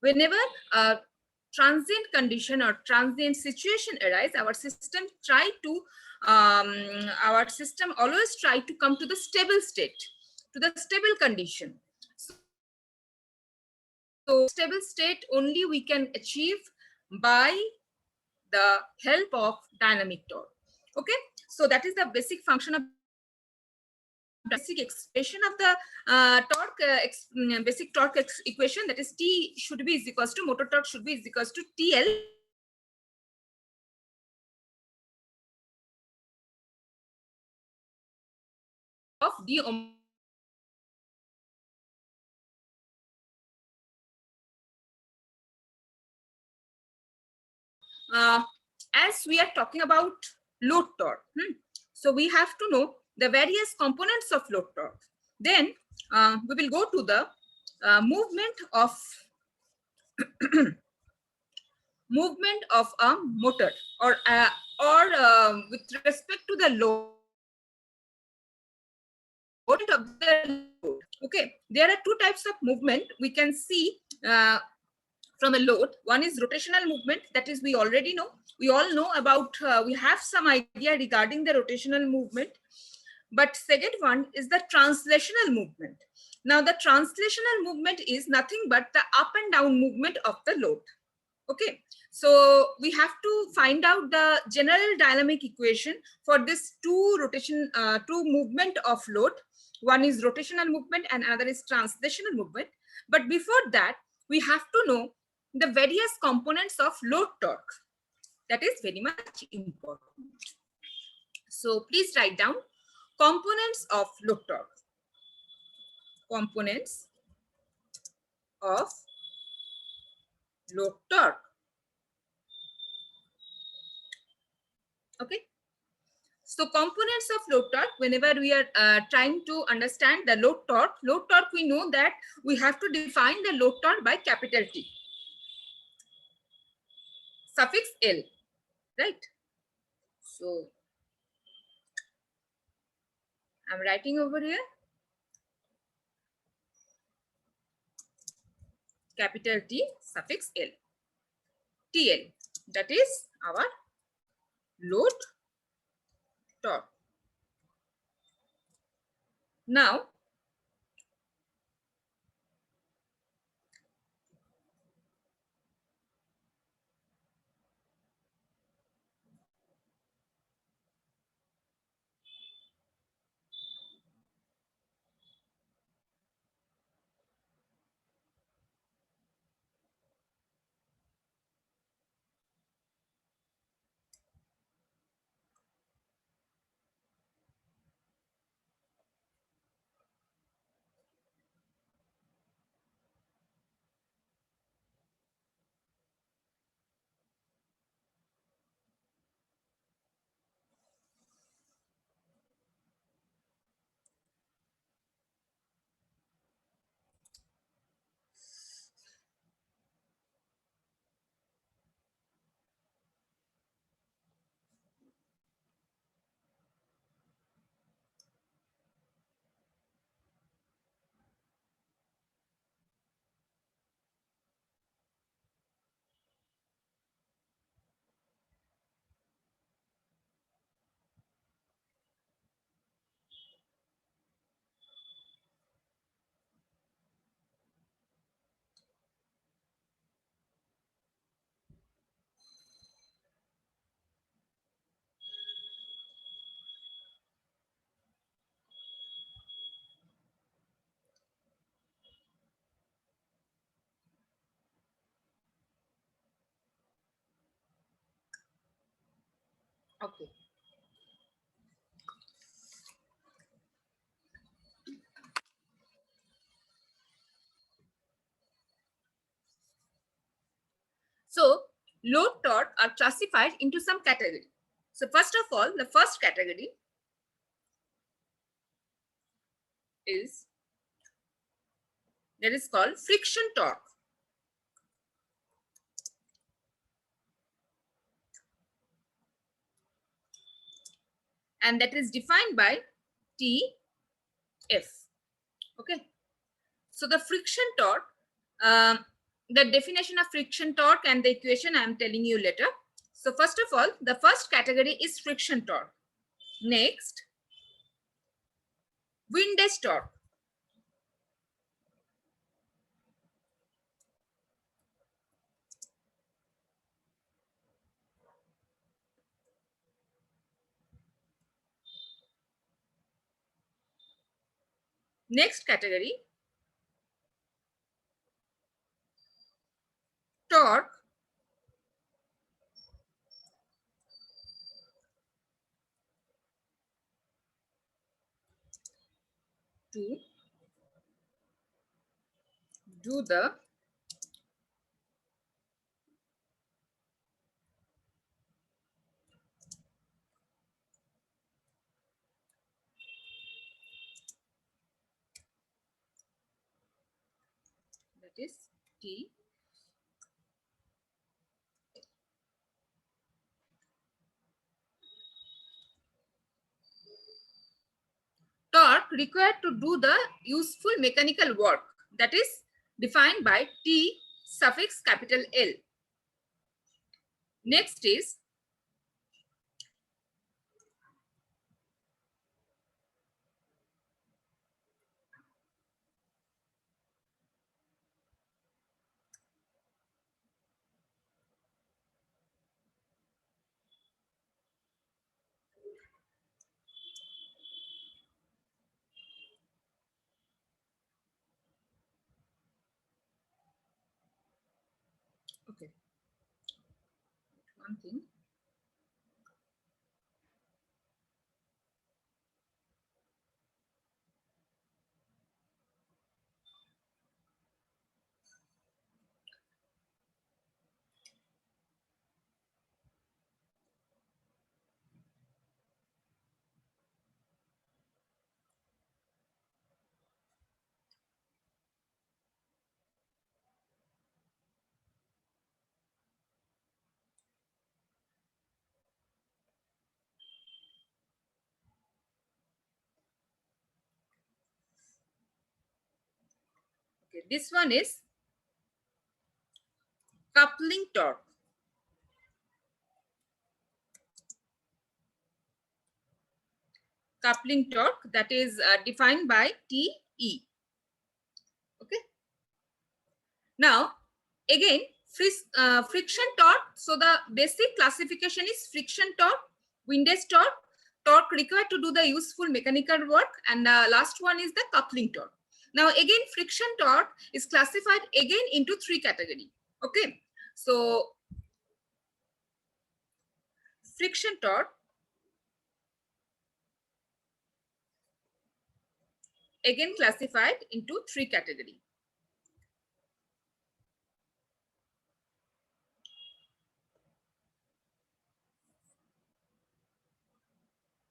whenever a transient condition or transient situation arise, our system always try to come to the stable state, to the stable condition. So stable state only we can achieve by the help of dynamic torque. Okay, so that is the basic function of basic expression of the basic torque equation, that is T should be is equals to motor torque should be is equals to TL of d omega. As we are talking about load torque, so we have to know the various components of load torque. Then we will go to the movement of a motor, or with respect to the load of the load. Okay, there are two types of movement we can see from a load. One is rotational movement, that is we already know. We all know about, we have some idea regarding the rotational movement. But second one is the translational movement. Now the translational movement is nothing but the up and down movement of the load. Okay, so we have to find out the general dynamic equation for this two movement of load. One is rotational movement and another is translational movement. But before that, we have to know the various components of load torque. That is very much important. So please write down components of load torque. Components of load torque. Okay. So components of load torque, whenever we are trying to understand the load torque, we know that we have to define the load torque by capital T, suffix L, right? So I'm writing over here capital T suffix L, TL, that is our load torque. Now, okay. So load torque are classified into some category. So first of all, the first category is that is called friction torque. And that is defined by TF. Okay. So the friction torque, the definition of friction torque and the equation I am telling you later. So first of all, the first category is friction torque. Next, windage torque. Next category, torque to do the that is T. Torque required to do the useful mechanical work, that is defined by T suffix capital L. Next is okay. One thing. Okay, this one is coupling torque. Coupling torque, that is defined by TE. Okay. Now, again, friction torque. So the basic classification is friction torque, windage torque, torque required to do the useful mechanical work, and the last one is the coupling torque. Now, again, friction torque is classified again into three categories. Okay. So friction torque again classified into three categories.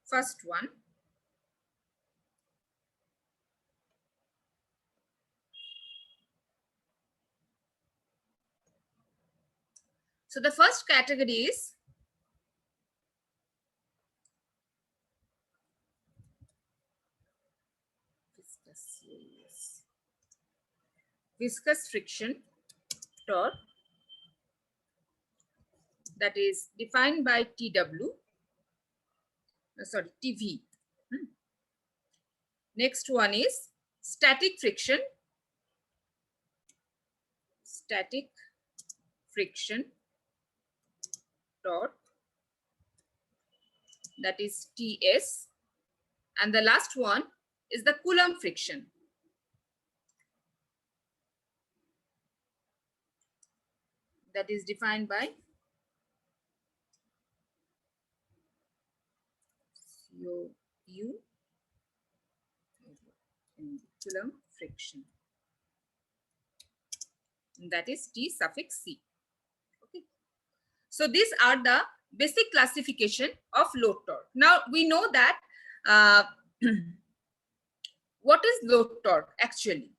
First one, so the first category is viscous friction torque, that is defined by TW, sorry, TV. Next one is static friction torque, that is TS, and the last one is the Coulomb friction, that is defined by COU, Coulomb friction, that is T suffix C. Okay. So these are the basic classification of load torque. Now we know that what is load torque actually?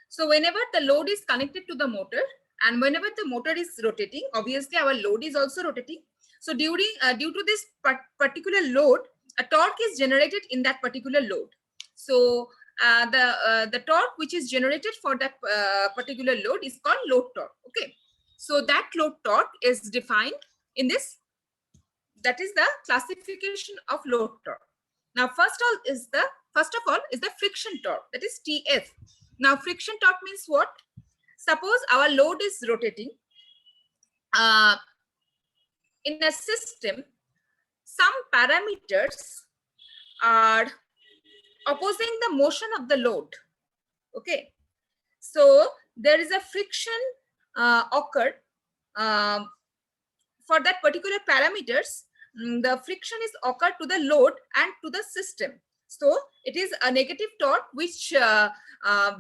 So whenever the load is connected to the motor and whenever the motor is rotating, obviously our load is also rotating. So due to this particular load, a torque is generated in that particular load. So the torque which is generated for that particular load is called load torque. Okay, so that load torque is defined in this. That is the classification of load torque. Now, first of all is the friction torque, that is TF. Now, friction torque means what? Suppose our load is rotating in a system. Some parameters are opposing the motion of the load. Okay, so there is a friction occurred for that particular parameters. The friction is occurred to the load and to the system. So it is a negative torque which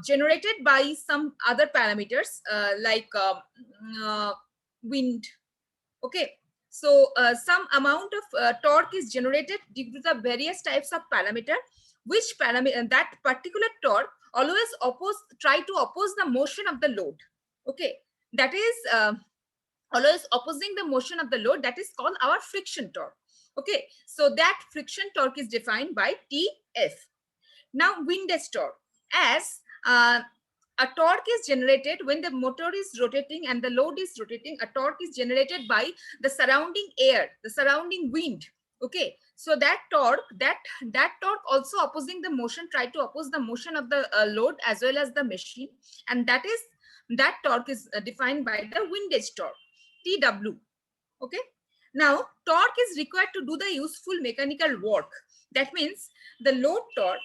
generated by some other parameters like wind. Okay, so some amount of torque is generated due to the various types of parameter, which parameter that particular torque always try to oppose the motion of the load. Okay, that is always opposing the motion of the load. That is called our friction torque. Okay, so that friction torque is defined by TF. Now, windage torque, as a torque is generated when the motor is rotating and the load is rotating. A torque is generated by the surrounding air, the surrounding wind. Okay, so that torque also opposing the motion, try to oppose the motion of the load as well as the machine, and that torque is defined by the windage torque, TW. Okay, now torque is required to do the useful mechanical work. That means the load torque,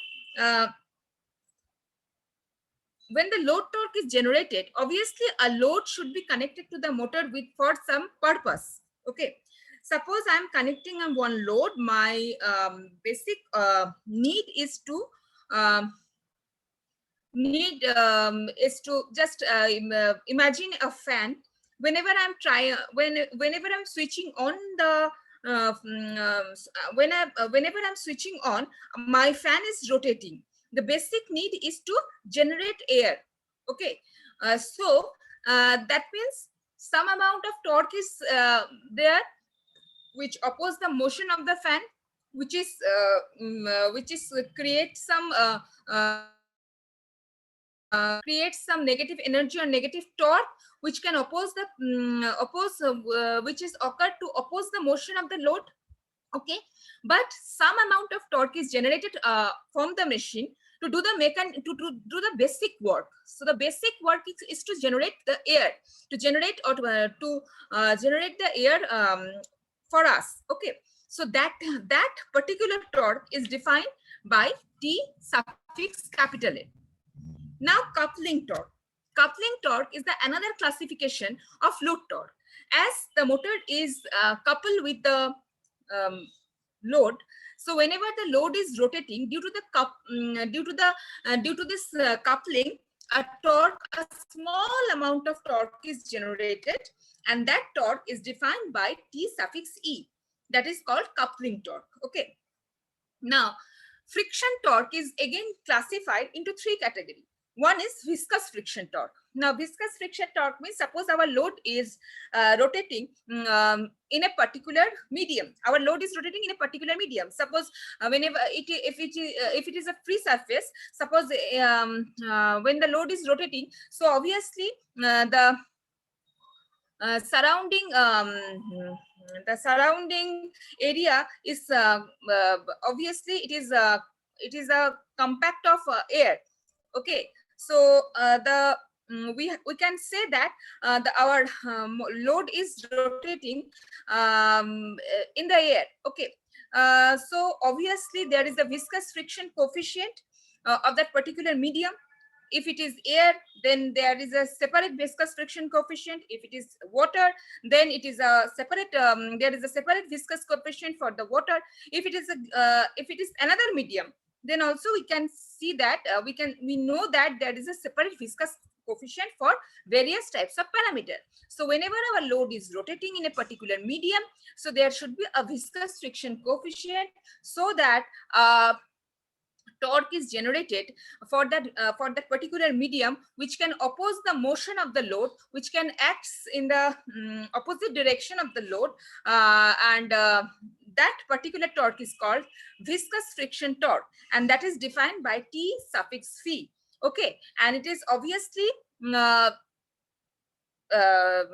when the load torque is generated, obviously a load should be connected to the motor for some purpose. Okay, suppose I am connecting on one load. My basic need is to just imagine a fan. Whenever I'm switching on the whenever I'm switching on, my fan is rotating. The basic need is to generate air. Okay, so that means some amount of torque is there which oppose the motion of the fan, which is create some negative energy or negative torque, which can oppose the which is occurred to oppose the motion of the load. Okay, but some amount of torque is generated from the machine to do the do the basic work. So the basic work is to generate the air, to generate the air for us. Okay, so that particular torque is defined by T suffix capital A. Now, coupling torque. Coupling torque is another classification of load torque. As the motor is coupled with the load, so whenever the load is rotating, due to this coupling, a small amount of torque is generated, and that torque is defined by T suffix E. That is called coupling torque. Okay. Now, friction torque is again classified into three categories. One is viscous friction torque. Now, viscous friction torque means suppose our load is rotating in a particular medium. Our load is rotating in a particular medium. Suppose whenever if it is a free surface, suppose when the load is rotating, so obviously the surrounding area is obviously it is a compact of air. Okay, so we can say that our load is rotating in the air. Okay, so obviously there is a viscous friction coefficient of that particular medium. If it is air, then there is a separate viscous friction coefficient. If it is water, then it is a separate. There is a separate viscous coefficient for the water. If it is another medium, then also we can see that we know that there is a separate viscous coefficient for various types of parameter. So whenever our load is rotating in a particular medium, so there should be a viscous friction coefficient, so that torque is generated for that particular medium, which can oppose the motion of the load, which can act in the opposite direction of the load, and that particular torque is called viscous friction torque, and that is defined by T suffix phi. Okay, and it is obviously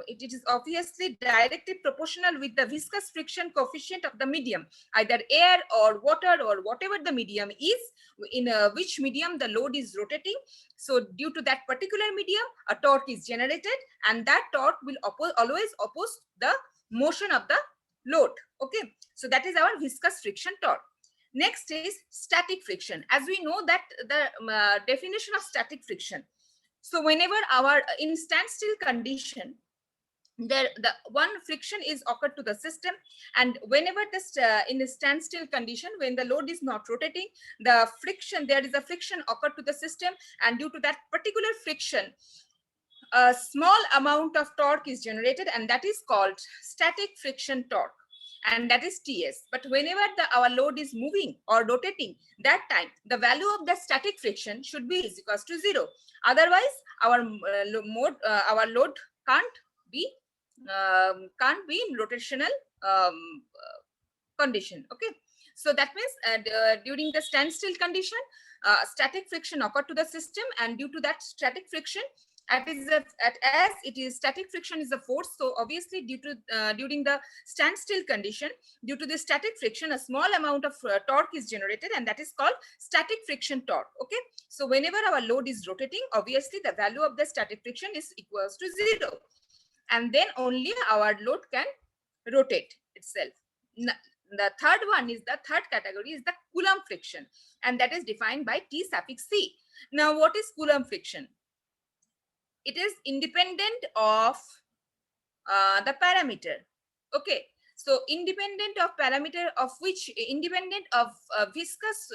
it is obviously directly proportional with the viscous friction coefficient of the medium, either air or water or whatever the medium is, in which medium the load is rotating. So due to that particular medium, a torque is generated, and that torque will always oppose the motion of the load. Okay, so that is our viscous friction torque. Next is static friction. As we know that the definition of static friction. So whenever our in standstill condition, the one friction is occurred to the system, and whenever this in the standstill condition, when the load is not rotating, the friction, there is a friction occurred to the system, and due to that particular friction, a small amount of torque is generated, and that is called static friction torque, and that is TS. But whenever our load is moving or rotating, that time the value of the static friction should be is equals to 0. Otherwise, our load can't be in rotational condition. Okay, so that means during the standstill condition, static friction occurred to the system, and due to that static friction, as it is static friction is a force, so obviously due to during the standstill condition, due to the static friction, a small amount of torque is generated, and that is called static friction torque. Okay, so whenever our load is rotating, obviously the value of the static friction is equals to 0, and then only our load can rotate itself. The third one is the third category is the Coulomb friction, and that is defined by T suffix C. Now, what is Coulomb friction? It is independent of the parameter. Okay, so independent of parameter, of which independent of viscous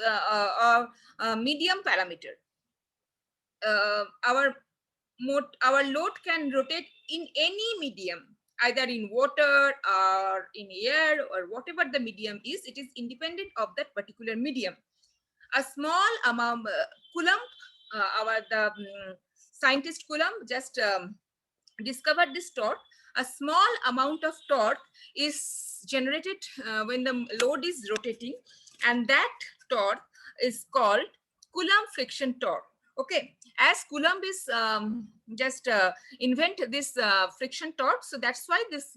or medium parameter. Our load can rotate in any medium, either in water or in air or whatever the medium is. It is independent of that particular medium. A small amount Coulomb, scientist Coulomb just discovered this torque. A small amount of torque is generated when the load is rotating, and that torque is called Coulomb friction torque. Okay, as Coulomb is just invent this friction torque, so that's why this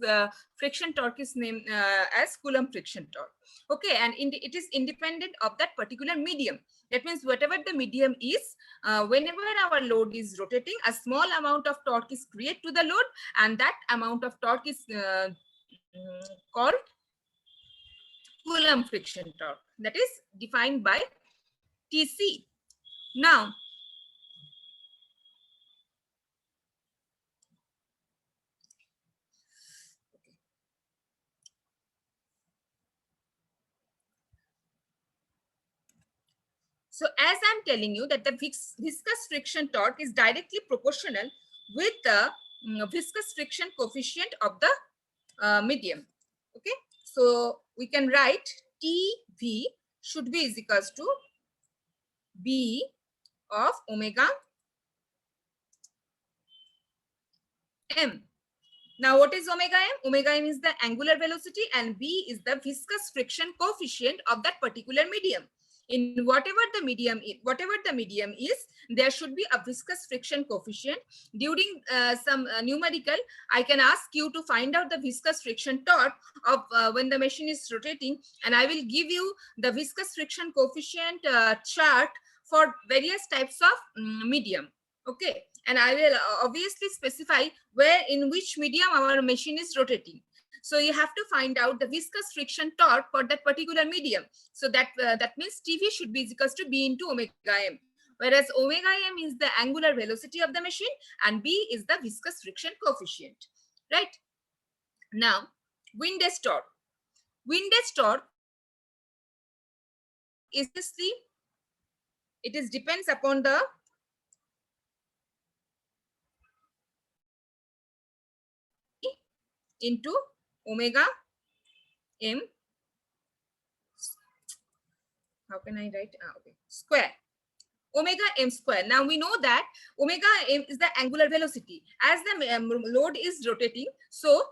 friction torque is named as Coulomb friction torque. Okay, and it is independent of that particular medium. That means whatever the medium is, whenever our load is rotating, a small amount of torque is created to the load, and that amount of torque is called Coulomb friction torque. That is defined by TC. Now, so as I'm telling you that the viscous friction torque is directly proportional with the viscous friction coefficient of the medium. Okay, so we can write TV should be is equals to B of omega m. Now, what is omega m? Omega m is the angular velocity, and B is the viscous friction coefficient of that particular medium. In whatever the medium is, there should be a viscous friction coefficient. During some numerical, I can ask you to find out the viscous friction torque of when the machine is rotating, and I will give you the viscous friction coefficient chart for various types of medium. Okay, and I will obviously specify where in which medium our machine is rotating. So you have to find out the viscous friction torque for that particular medium. So that means TV should be equals to B into omega m, whereas omega m is the angular velocity of the machine, and B is the viscous friction coefficient. Right? Now, Windage torque. Windage torque is depends upon the into omega m. How can I write? Okay, square. Omega m square. Now we know that omega m is the angular velocity. As the load is rotating, so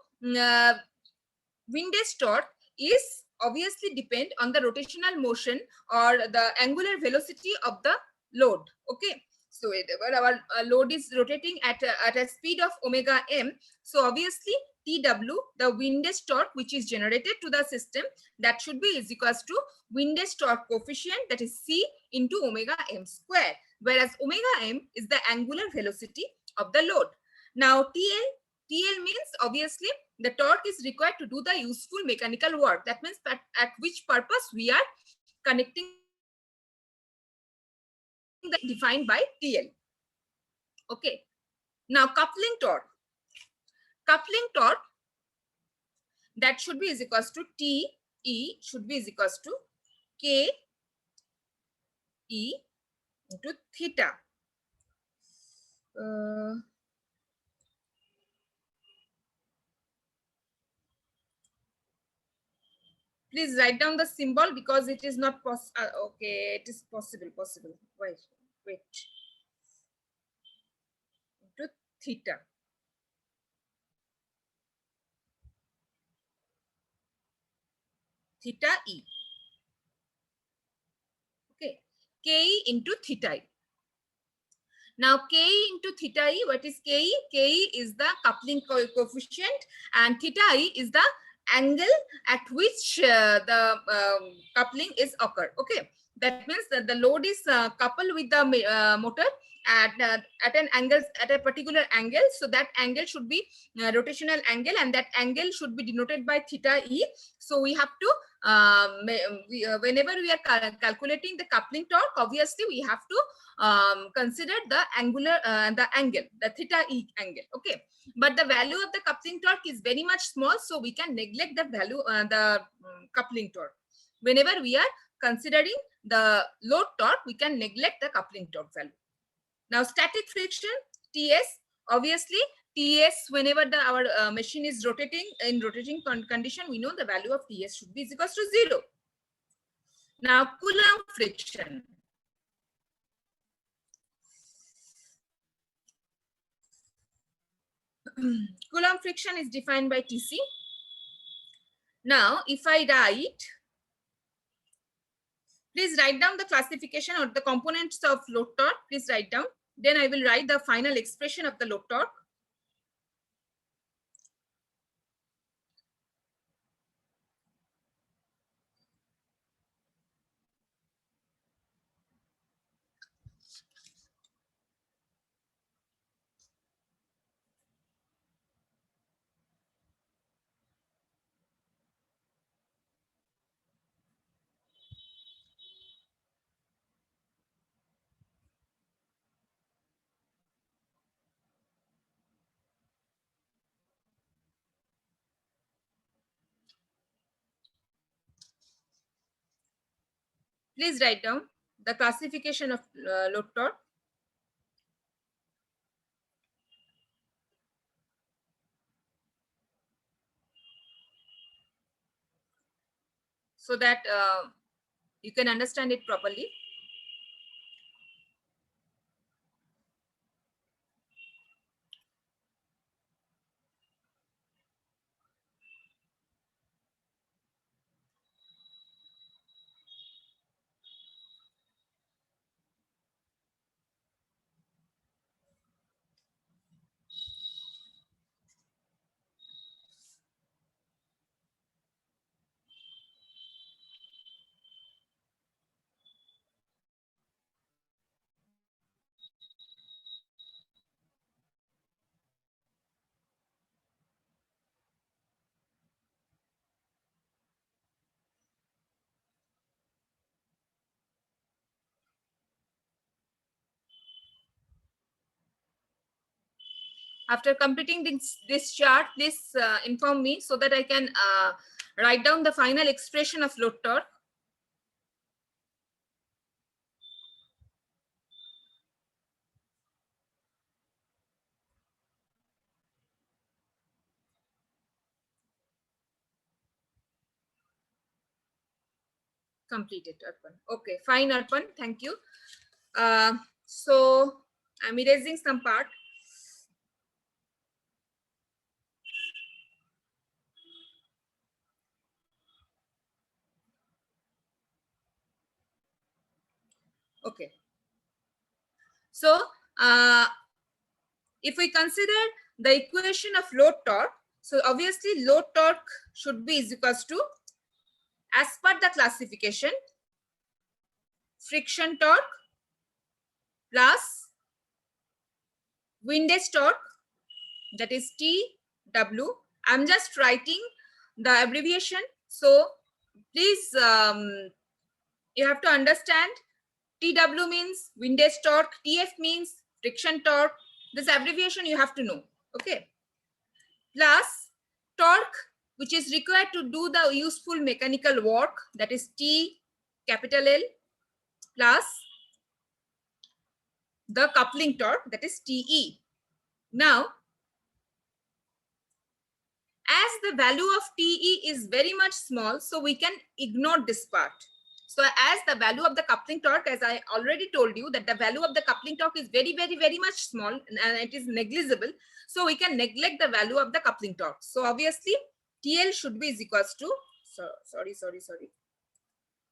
windage torque is obviously depend on the rotational motion or the angular velocity of the load. Okay, so our load is rotating at a speed of omega m. So obviously TW, the windage torque which is generated to the system, that should be is equals to windage torque coefficient, that is C into omega m square, whereas omega m is the angular velocity of the load. Now TL means obviously the torque is required to do the useful mechanical work. That means at which purpose we are connecting the defined by TL. Okay. Now coupling torque. Coupling torque, that should be is equals to TE should be is equals to K E into theta. Please write down the symbol because it is not possible. Okay, it is possible. Wait. Into theta. Theta E. Okay, Ke into theta E. Now Ke into theta E, what is Ke? Ke is the coupling coefficient and theta E is the angle at which the coupling is occur. Okay, that means that the load is coupled with the motor at an angle, at a particular angle. So that angle should be rotational angle, and that angle should be denoted by theta E. So we have to whenever we are calculating the coupling torque, obviously we have to consider the angular the angle, the theta E angle. Okay, but the value of the coupling torque is very much small, so we can neglect the value coupling torque. Whenever we are considering the load torque, we can neglect the coupling torque value. Now static friction, TS, obviously TS, whenever our machine is rotating in rotating condition, we know the value of TS should be equals to 0. Now Coulomb friction. Coulomb friction is defined by TC. Now if I write, please write down the classification or the components of load torque. Please write down. Then I will write the final expression of the load torque. Please write down the classification of load torque. So that you can understand it properly. After completing this chart, please inform me so that I can write down the final expression of load torque. Completed, Arpan. Okay, fine, Arpan. Thank you. So I'm erasing some part. Okay. So if we consider the equation of load torque, so obviously load torque should be is equals to, as per the classification, friction torque plus windage torque, that is TW. I'm just writing the abbreviation, so please you have to understand. TW means windage torque, TF means friction torque. This abbreviation you have to know. Okay. Plus torque, which is required to do the useful mechanical work, that is T capital L, plus the coupling torque, that is TE. Now, as the value of TE is very much small, so we can ignore this part. So as the value of the coupling torque, as I already told you, that the value of the coupling torque is very, very, very much small and it is negligible. So we can neglect the value of the coupling torque. So obviously TL should be is equals to,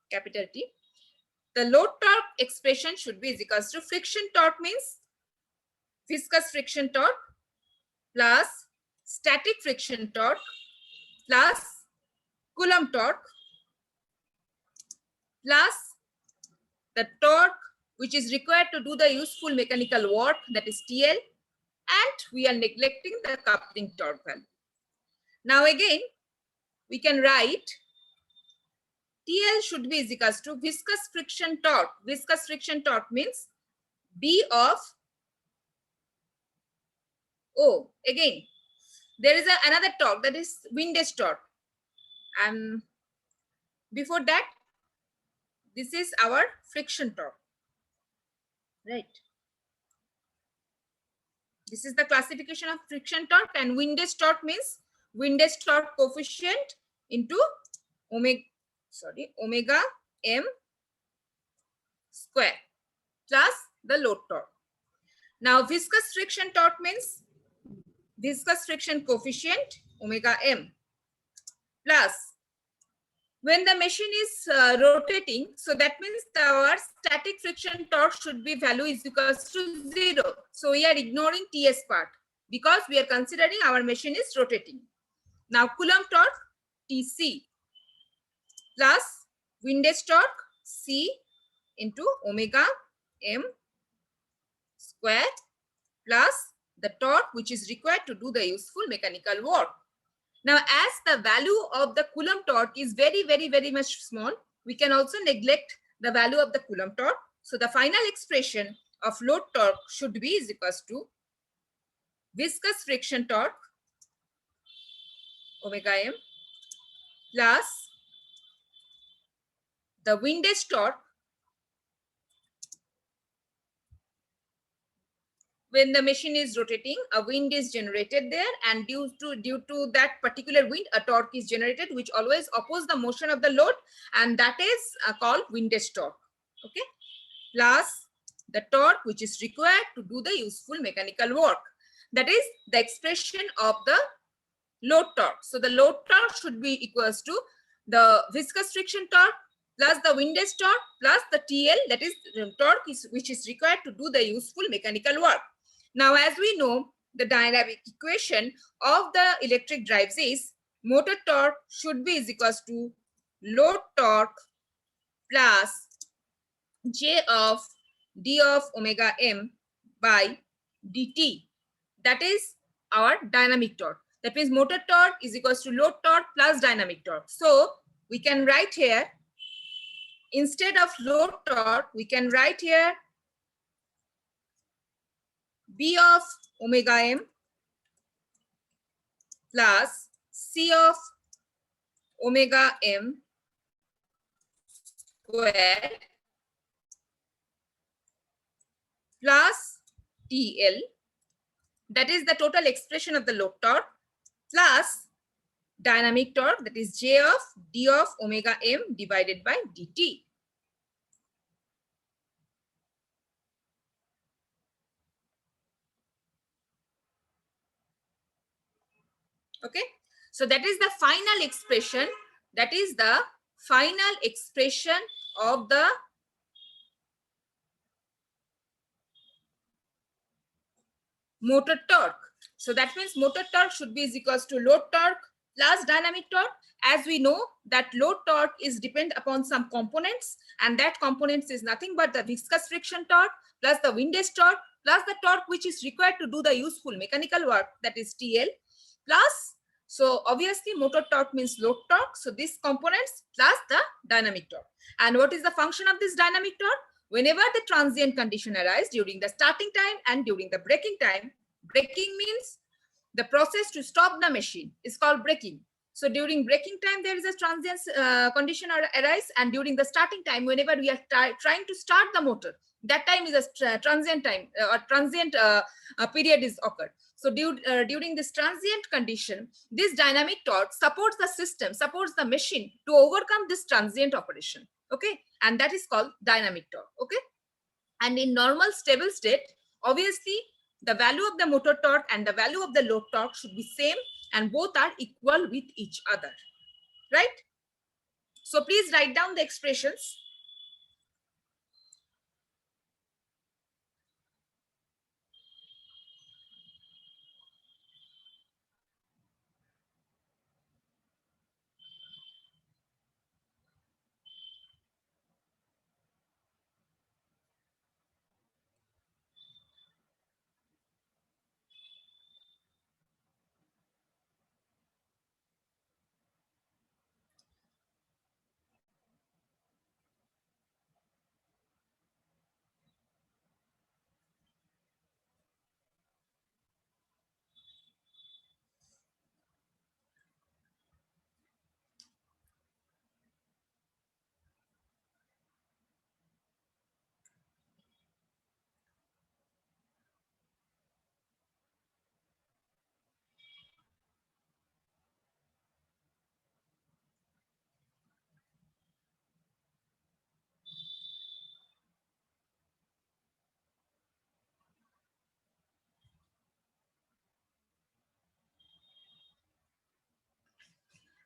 capital T. The load torque expression should be is equals to friction torque means viscous friction torque plus static friction torque plus Coulomb torque plus the torque which is required to do the useful mechanical work, that is TL, and we are neglecting the coupling torque value. Now again, we can write TL should be is equals to viscous friction torque. Viscous friction torque means B of O. Again, there is another torque, that is windage torque. And before that, this is our friction torque, right? This is the classification of friction torque, and windage torque means windage torque coefficient into omega m square plus the load torque. Now viscous friction torque means viscous friction coefficient omega m plus, when the machine is rotating, so that means our static friction torque should be value is equals to 0. So we are ignoring TS part because we are considering our machine is rotating. Now Coulomb torque TC plus windage torque C into omega m square plus the torque which is required to do the useful mechanical work. Now, as the value of the Coulomb torque is very, very, very much small, we can also neglect the value of the Coulomb torque. So the final expression of load torque should be is equals to viscous friction torque omega m plus the windage torque when the machine is rotating, a wind is generated there, and due to that particular wind, a torque is generated which always opposes the motion of the load, and that is called windage torque. Okay, plus the torque which is required to do the useful mechanical work, that is the expression of the load torque. So the load torque should be equals to the viscous friction torque plus the windage torque plus the TL, that is the torque which is required to do the useful mechanical work. Now, as we know, the dynamic equation of the electric drives is motor torque should be is equals to load torque plus J of d of omega m by dt. That is our dynamic torque. That means motor torque is equals to load torque plus dynamic torque. So we can write here, instead of load torque, we can write here B of omega m plus C of omega m square plus TL, that is the total expression of the load torque, plus dynamic torque, that is J of d of omega m divided by dt. Okay, so that is the final expression. That is the final expression of the motor torque. So that means motor torque should be is equals to load torque plus dynamic torque. As we know that load torque is depend upon some components, and that components is nothing but the viscous friction torque plus the windage torque plus the torque which is required to do the useful mechanical work, that is TL, plus, so obviously motor torque means load torque. So these components plus the dynamic torque. And what is the function of this dynamic torque? Whenever the transient condition arises during the starting time and during the braking time, braking means the process to stop the machine is called braking. So during braking time, there is a transient condition arise, and during the starting time, whenever we are trying to start the motor, that time is a transient time or transient period is occurred. So during this transient condition, this dynamic torque supports the system, supports the machine to overcome this transient operation. Okay, and that is called dynamic torque. Okay, and in normal stable state, obviously the value of the motor torque and the value of the load torque should be same, and both are equal with each other, right? So please write down the expressions.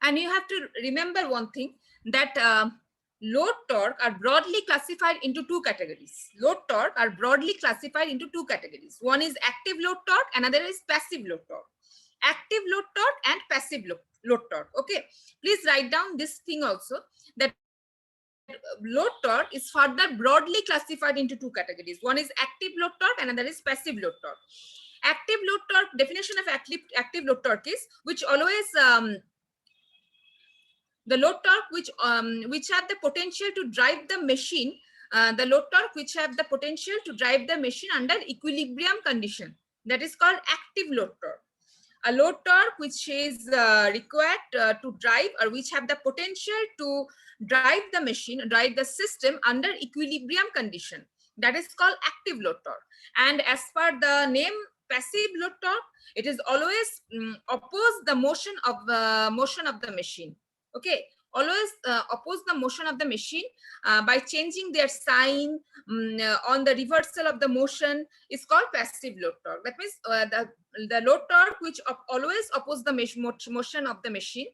And you have to remember one thing, that load torque are broadly classified into two categories. Load torque are broadly classified into two categories. One is active load torque, another is passive load torque. Active load torque and passive load torque. Okay, please write down this thing also, that load torque is further broadly classified into two categories. One is active load torque, another is passive load torque. Active load torque, definition of active load torque is which always the load torque which have the potential to drive the machine, the load torque which have the potential to drive the machine under equilibrium condition, that is called active load torque. A load torque which is required to drive, or which have the potential to drive the machine, drive the system under equilibrium condition, that is called active load torque. And as per the name passive load torque, it is always oppose the motion of the machine. Okay, always oppose the motion of the machine by changing their sign on the reversal of the motion is called passive load torque. That means the load torque which always oppose the motion of the machine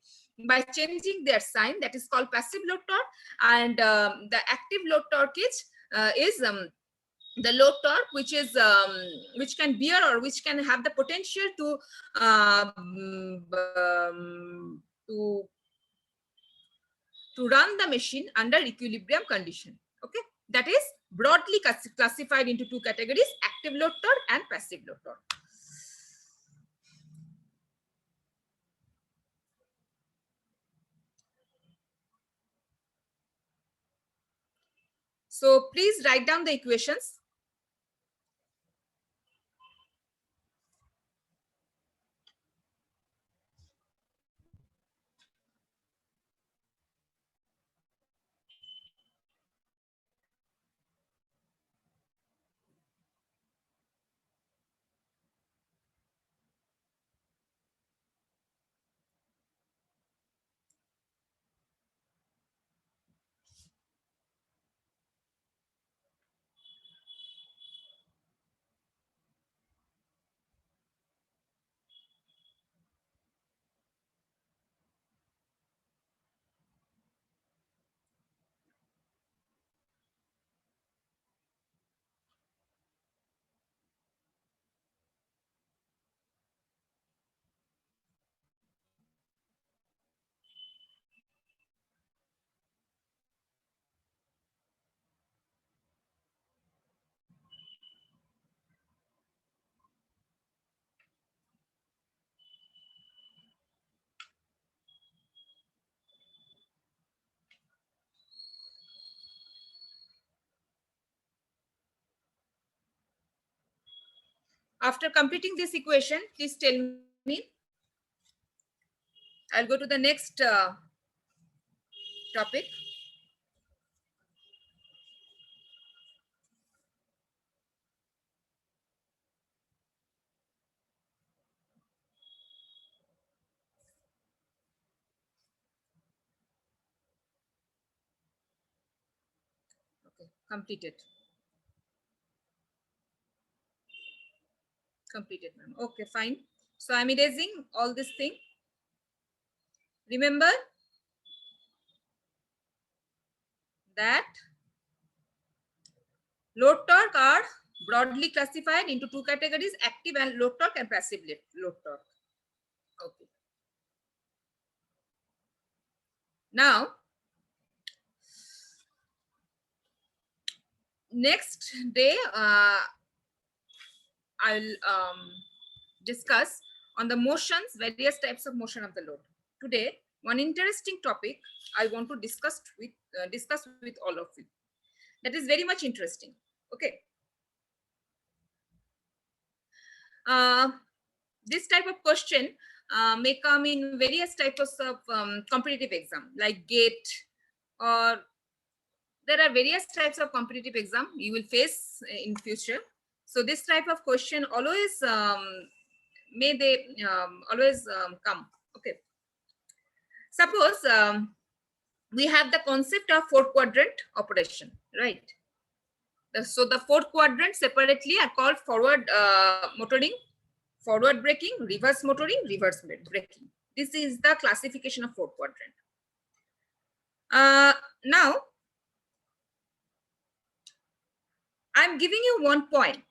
by changing their sign, that is called passive load torque. And the active load torque is the load torque which can bear, or which can have the potential to run the machine under equilibrium condition. Okay, that is broadly classified into two categories: active load torque and passive load torque. So please write down the equations. After completing this equation, please tell me. I'll go to the next topic. Okay, completed. Completed, ma'am. Okay, fine. So I'm erasing all this thing. Remember that load torque are broadly classified into two categories: active and load torque and passive load torque. Okay. Now, next day, I'll discuss on the motions, various types of motion of the load. Today, one interesting topic I want to discuss with all of you. That is very much interesting. Okay. This type of question may come in various types of competitive exam, like GATE, or there are various types of competitive exam you will face in future. So this type of question always come. Okay. Suppose we have the concept of four quadrant operation, right? So the four quadrants separately are called forward motoring, forward braking, reverse motoring, reverse braking. This is the classification of four quadrant. Now, I'm giving you 1 point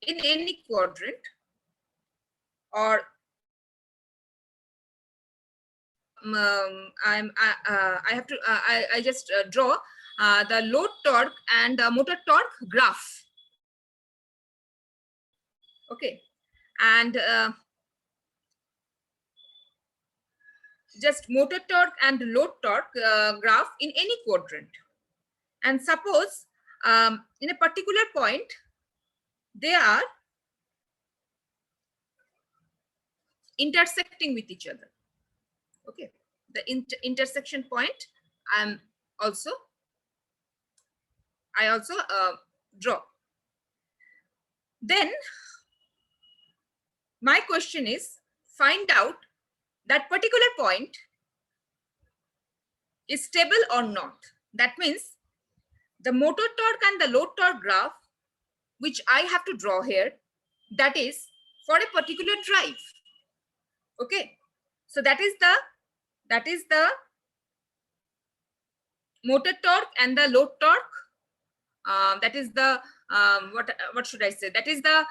in any quadrant, or I just draw the load torque and motor torque graph. Okay, and just motor torque and load torque graph in any quadrant. And suppose in a particular point, they are intersecting with each other. Okay, the intersection point I also draw. Then my question is, find out that particular point is stable or not. That means the motor torque and the load torque graph, which I have to draw here, that is for a particular drive. Okay, so that is the motor torque and the load torque. That is the what should I say? That is the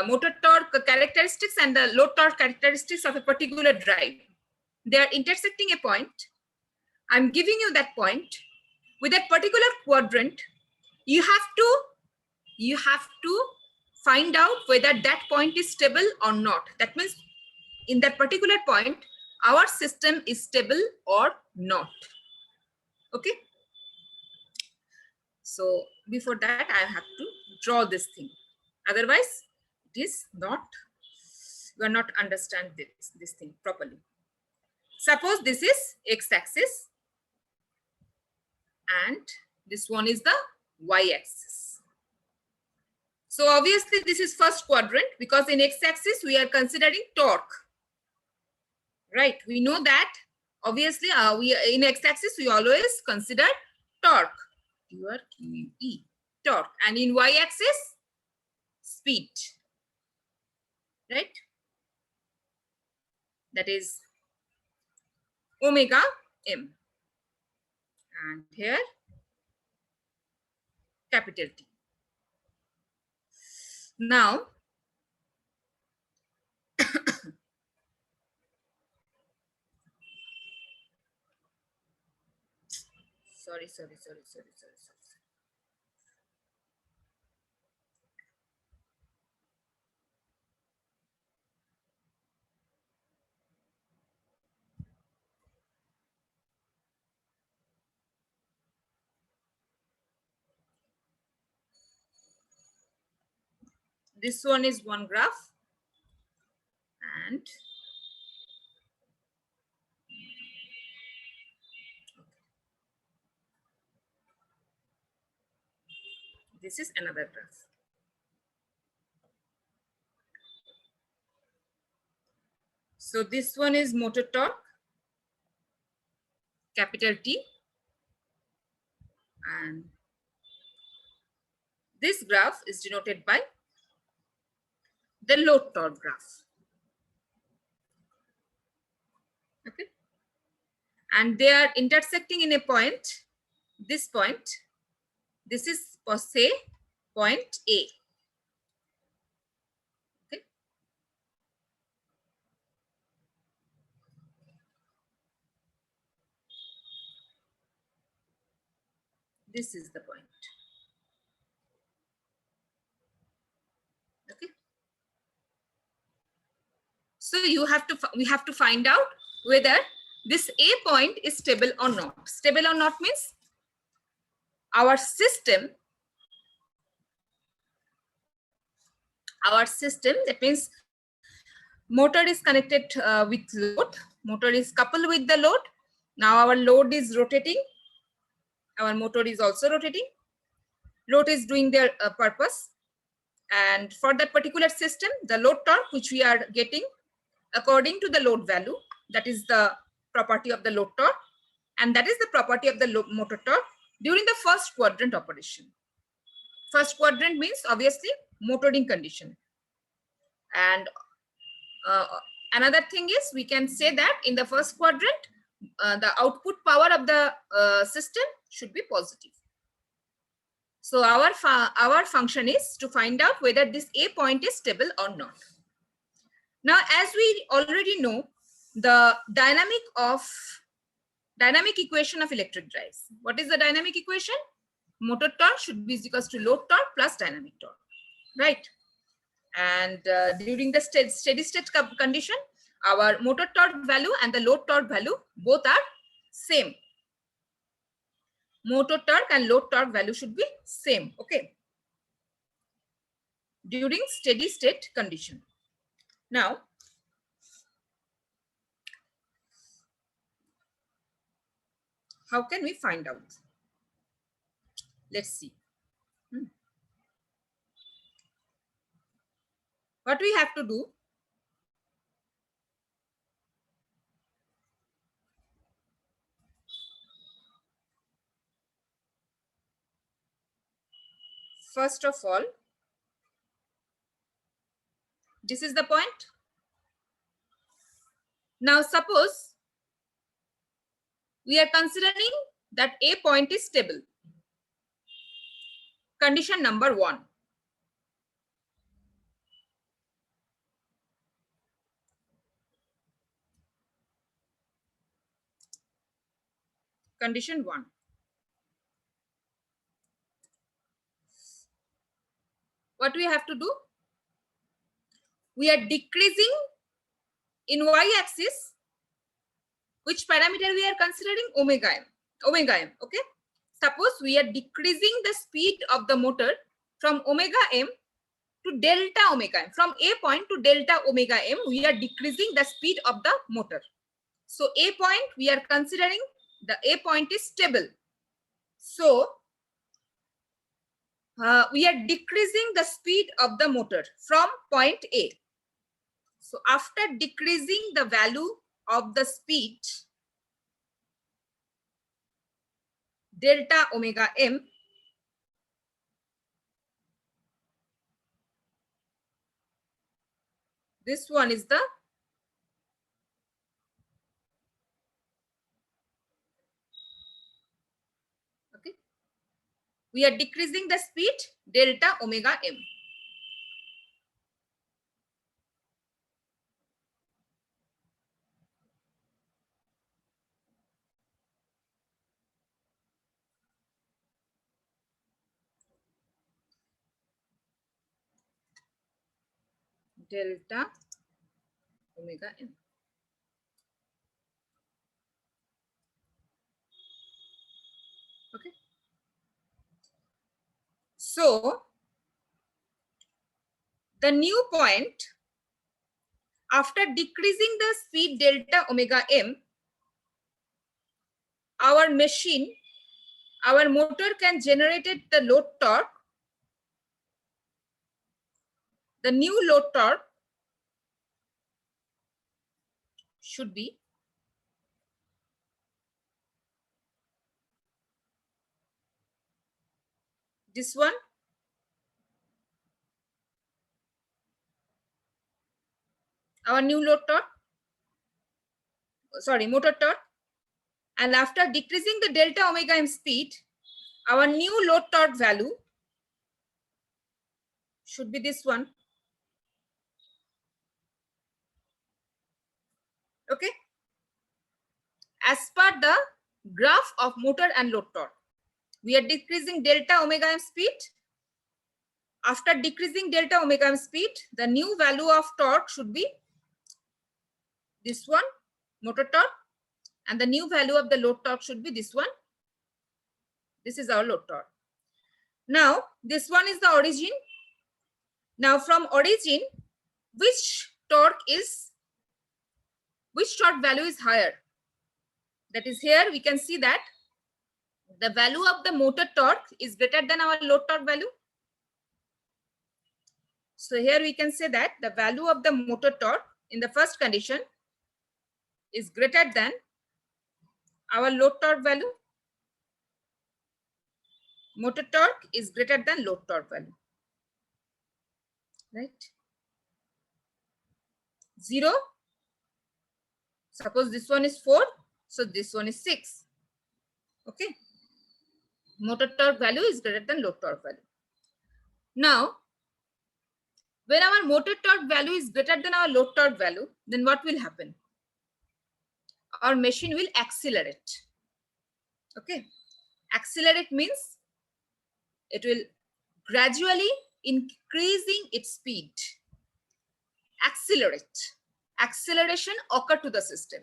motor torque characteristics and the load torque characteristics of a particular drive. They are intersecting a point. I'm giving you that point. With that particular quadrant, you have to find out whether that point is stable or not. That means in that particular point, our system is stable or not. Okay. So before that, I have to draw this thing. Otherwise, it is not, you are not understand this thing properly. Suppose this is x-axis and this one is the y-axis. So obviously this is first quadrant, because in x-axis we are considering torque. Right, we know that obviously we in x-axis we always consider torque, Q-R-Q-E, torque, and in y-axis speed, right? That is omega m, and here capital T. Now sorry. This one is one graph, and this is another graph. So this one is motor torque, capital T, and this graph is denoted by the load torque graph. Okay, and they are intersecting in a point. This point, this is for say point A. Okay, this is the point. Okay, so we have to find out whether this A point is stable or not. Stable or not means our system, that means motor is connected with load, motor is coupled with the load. Now our load is rotating, our motor is also rotating, load is doing their purpose, and for that particular system the load torque which we are getting according to the load value, that is the property of the load torque, and that is the property of the motor torque during the first quadrant operation. First quadrant means obviously motoring condition. And another thing is we can say that in the first quadrant the output power of the system should be positive. So our function is to find out whether this A point is stable or not. Now, as we already know, the dynamic equation of electric drives. What is the dynamic equation? Motor torque should be equal to load torque plus dynamic torque, right? And during the steady state condition, our motor torque value and the load torque value both are same. Motor torque and load torque value should be same, okay? During steady state condition. Now, how can we find out? Let's see. What we have to do? First of all, this is the point. Now, suppose we are considering that A point is stable. Condition number 1. Condition 1. What we have to do? We are decreasing in y-axis. Which parameter we are considering? Omega m. Omega m. Okay. Suppose we are decreasing the speed of the motor from omega m to delta omega m. From A point to delta omega m, we are decreasing the speed of the motor. So A point, we are considering the A point is stable. So we are decreasing the speed of the motor from point A. So after decreasing the value of the speed delta omega m, this one is the okay. We are decreasing the speed delta omega m. Delta omega m. Okay. So the new point after decreasing the speed delta omega m, our machine, our motor can generate the load torque. The new load torque should be this one. Our new load torque, sorry, motor torque. And after decreasing the delta omega m speed, our new load torque value should be this one. Okay. As per the graph of motor and load torque, we are decreasing delta omega m speed. After decreasing delta omega m speed, the new value of torque should be this one, motor torque, and the new value of the load torque should be this one. This is our load torque. Now, this one is the origin. Now, from origin, which torque value is higher? That is, here we can see that the value of the motor torque is greater than our load torque value. So here we can say that the value of the motor torque in the first condition is greater than our load torque value. Motor torque is greater than load torque value. Right? 0. Suppose this one is 4. So this one is 6. Okay. Motor torque value is greater than load torque value. Now, when our motor torque value is greater than our load torque value, then what will happen? Our machine will accelerate. Okay. Accelerate means it will gradually increasing its speed. Accelerate. Acceleration occur to the system.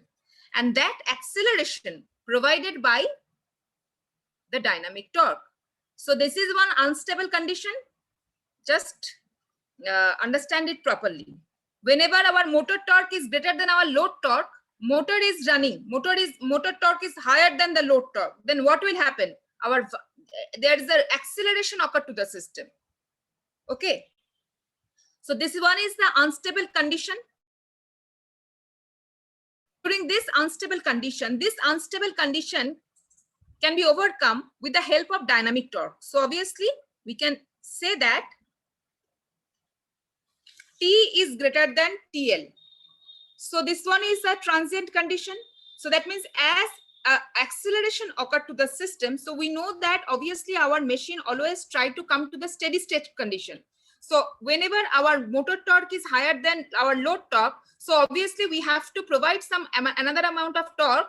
And that acceleration provided by the dynamic torque. So this is one unstable condition. Just understand it properly. Whenever our motor torque is greater than our load torque, motor is running, motor torque is higher than the load torque, then what will happen? There is an acceleration occur to the system. Okay. So this one is the unstable condition. During this unstable condition can be overcome with the help of dynamic torque. So obviously we can say that T is greater than TL. So this one is a transient condition. So that means as acceleration occurred to the system, so we know that obviously our machine always try to come to the steady state condition. So whenever our motor torque is higher than our load torque, so obviously we have to provide another amount of torque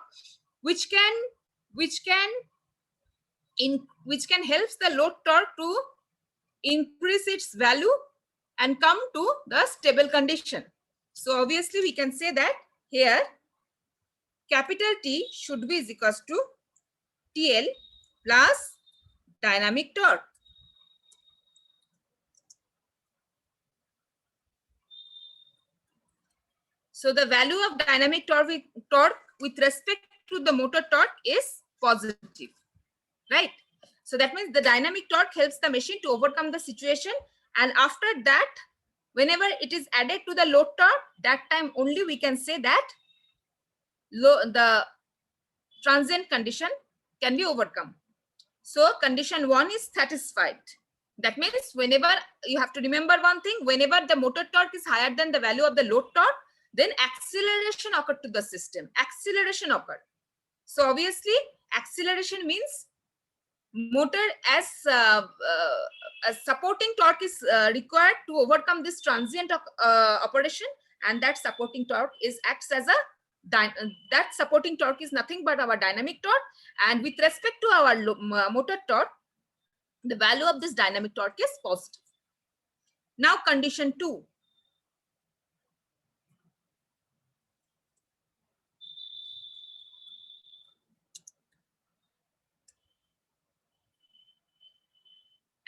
which can help the load torque to increase its value and come to the stable condition. So obviously we can say that here capital T should be is equals to TL plus dynamic torque. So the value of dynamic torque with respect to the motor torque is positive, right? So that means the dynamic torque helps the machine to overcome the situation. And after that, whenever it is added to the load torque, that time only we can say that the transient condition can be overcome. So condition 1 is satisfied. That means whenever, you have to remember one thing, whenever the motor torque is higher than the value of the load torque, then acceleration occurred to the system. Acceleration occurred. So obviously acceleration means motor as a supporting torque is required to overcome this transient operation, and that supporting torque acts as a that supporting torque is nothing but our dynamic torque, and with respect to our motor torque, the value of this dynamic torque is positive. Now condition 2.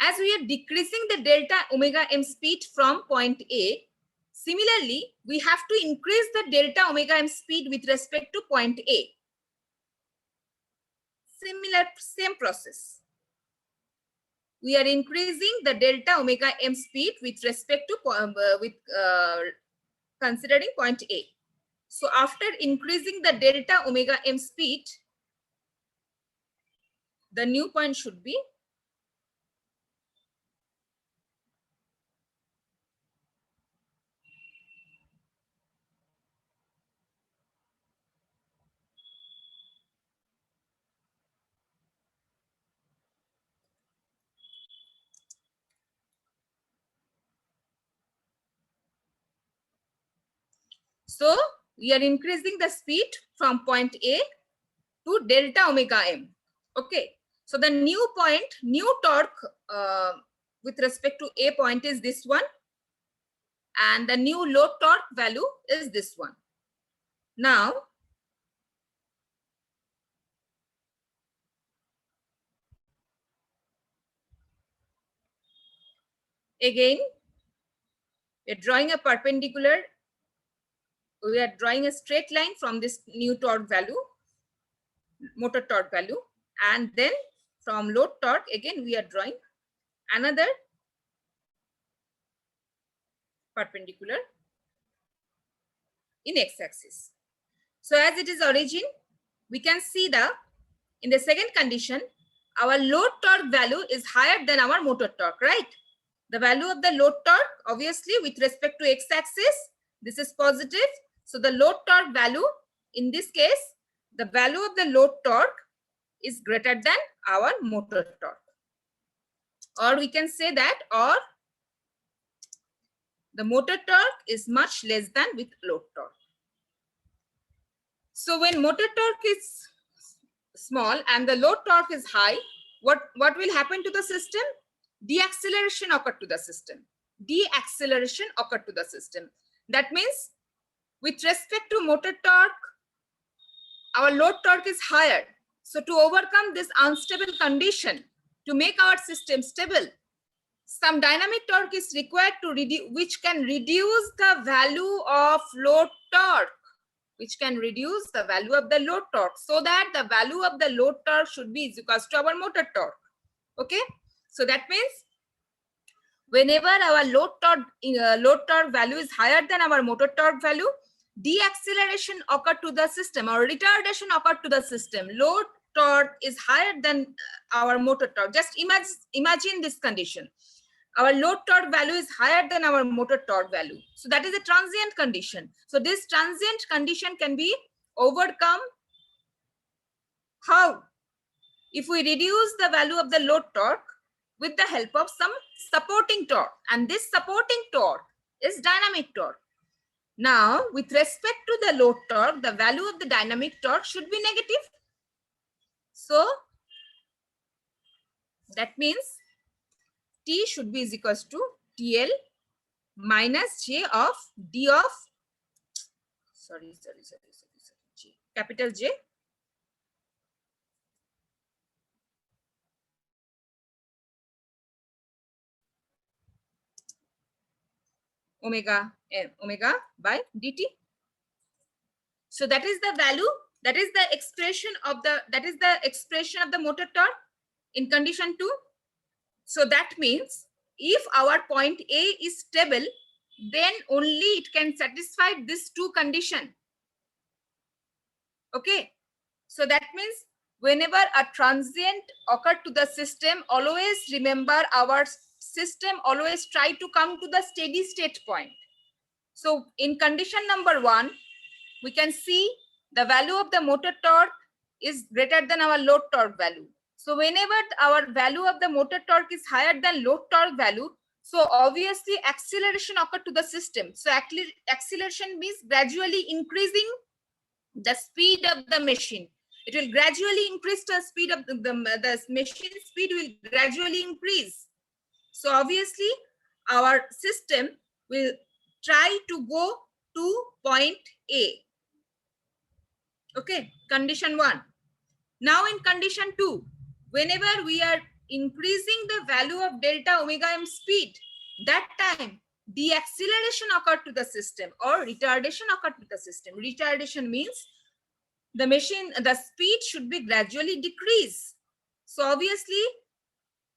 as we are decreasing the delta omega m speed from point A, similarly, we have to increase the delta omega m speed with respect to point A. Same process. We are increasing the delta omega m speed with respect to considering point A. So after increasing the delta omega m speed, the new point should be so we are increasing the speed from point A to delta omega m. Okay, so the new point, new torque with respect to A point is this one, and the new load torque value is this one. Now, again, we are drawing a perpendicular, we are drawing a straight line from this new torque value, motor torque value, and then from load torque, again, we are drawing another perpendicular in x-axis. So as it is origin, we can see in the second condition, our load torque value is higher than our motor torque, right? The value of the load torque, obviously, with respect to x-axis, this is positive. So the load torque value, in this case, the value of the load torque is greater than our motor torque. Or we can say that, or the motor torque is much less than with load torque. So when motor torque is small and the load torque is high, what will happen to the system? Deacceleration occurred to the system. Deacceleration occurred to the system. That means with respect to motor torque, our load torque is higher. So to overcome this unstable condition, to make our system stable, some dynamic torque is required to reduce, which can reduce the value of load torque, which can reduce the value of the load torque, so that the value of the load torque should be equal to our motor torque. Okay, so that means whenever our load torque value is higher than our motor torque value, deacceleration occurred to the system or retardation occurred to the system. Load torque is higher than our motor torque. Just imagine this condition. Our load torque value is higher than our motor torque value. So that is a transient condition. So this transient condition can be overcome. How? If we reduce the value of the load torque with the help of some supporting torque, and this supporting torque is dynamic torque. Now, with respect to the load torque, the value of the dynamic torque should be negative. So that means T should be equal to TL minus J of D of, J, capital J, omega by dt. So that is the value, that is the expression of the motor torque in condition 2. So that means if our point A is stable, then only it can satisfy this two condition. Okay, so that means whenever a transient occurred to the system, always remember our system always try to come to the steady state point. So in condition number 1, we can see the value of the motor torque is greater than our load torque value. So whenever our value of the motor torque is higher than load torque value, so obviously acceleration occurred to the system. So acceleration means gradually increasing the speed of the machine. It will gradually increase the speed of the machine speed will gradually increase. So obviously our system will try to go to point A. Okay, condition 1. Now in condition 2, whenever we are increasing the value of delta omega m speed, that time deceleration occurred to the system or retardation occurred to the system. Retardation means the speed should be gradually decreased. So obviously,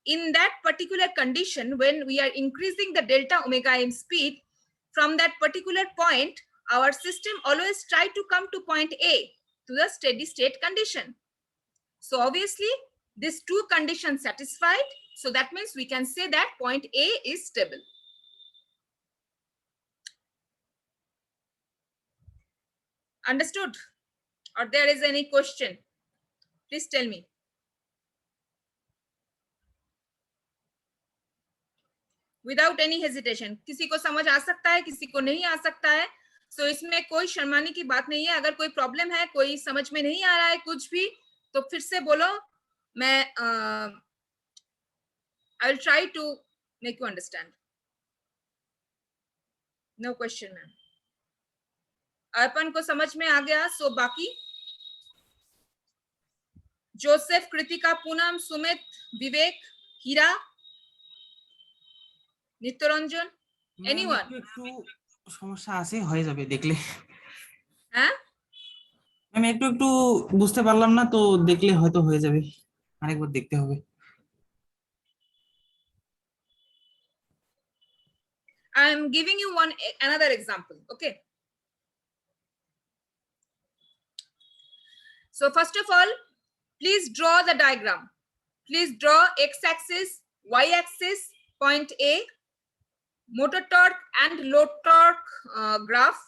in that particular condition, when we are increasing the delta omega m speed, from that particular point, our system always try to come to point A, to the steady state condition. So obviously, these two conditions satisfied. So that means we can say that point A is stable. Understood? Or there is any question? Please tell me. Without any hesitation. किसी को समझ आ सकता है, किसी को नहीं आ सकता है. So इसमें कोई शर्माने की बात नहीं है. अगर कोई प्रॉब्लम है, कोई समझ में नहीं आ रहा है कुछ भी, तो फिर से बोलो. मैं I will try to make you understand. No question, ma'am. अर्पण को समझ में आ गया. सो बाकी जोसेफ, कृतिका, पूनम, सुमित, विवेक, हीरा, নিত্যরঞ্জন, anyone? একটু সমস্যা আছে, হয়ে যাবে দেখলে. হ্যাঁ, আমি একটু বুঝতে পারলাম না, তো দেখলে হয়তো হয়ে যাবে, আরেকবার দেখতে হবে. I am giving you another example. Okay. So first of all, please draw the diagram. Please draw x-axis, y-axis, point A, motor torque and load torque graph,